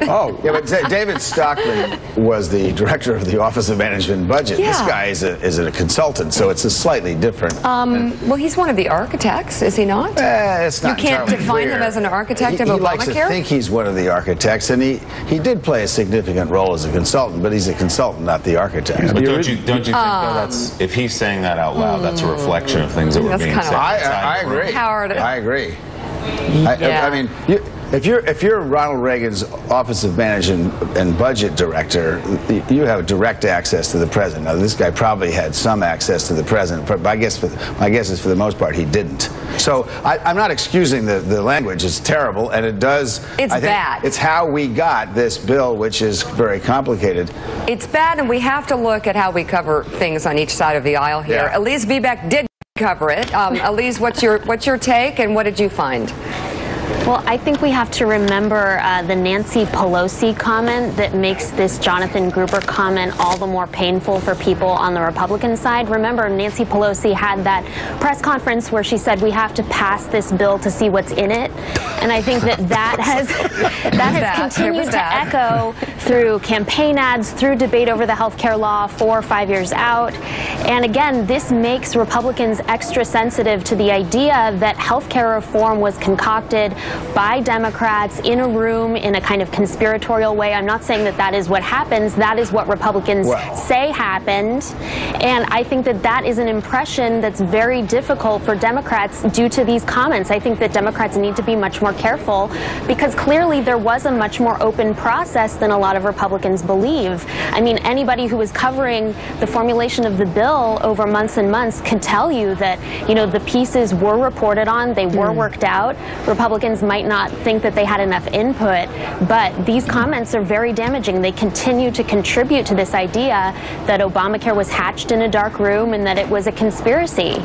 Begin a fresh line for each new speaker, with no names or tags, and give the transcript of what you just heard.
Oh, yeah, but David Stockman was the director of the Office of Management and Budget.
Yeah.
This guy is a consultant, so it's a slightly different.
Well, he's one of the architects, is he not?
It's not.
You can't define him as an architect of Obamacare?
He likes to think he's one of the architects, and he did play a significant role as a consultant, but he's a consultant, not the architect.
But don't you think, though, that's, if he's saying that out loud, that's a reflection of things that were being said?
I agree.
Howard.
I agree. I mean, if you're Ronald Reagan's Office of Management and Budget Director, you have direct access to the president. Now, this guy probably had some access to the president, but my guess is for the most part he didn't. So I'm not excusing the language. It's terrible, and it does.
It's bad.
It's how we got this bill, which is very complicated.
It's bad, and we have to look at how we cover things on each side of the aisle here.
Yeah.
Elise Viebeck did cover it. Elise, what's your take, and what did you find?
Well, I think we have to remember the Nancy Pelosi comment that makes this Jonathan Gruber comment all the more painful for people on the Republican side. Remember, Nancy Pelosi had that press conference where she said we have to pass this bill to see what's in it. And I think that has continued to echo through campaign ads, through debate over the health care law 4 or 5 years out. And again, this makes Republicans extra sensitive to the idea that health care reform was concocted by Democrats in a room in a kind of conspiratorial way. I'm not saying that is what happens. That is what Republicans say happened. And I think that is an impression that's very difficult for Democrats due to these comments. I think that Democrats need to be much more careful because clearly there was a much more open process than a lot of Republicans believe. I mean, anybody who was covering the formulation of the bill over months and months can tell you that, the pieces were reported on, they were worked out. Republicans might not think that they had enough input, but these comments are very damaging. They continue to contribute to this idea that Obamacare was hatched in a dark room and that it was a conspiracy.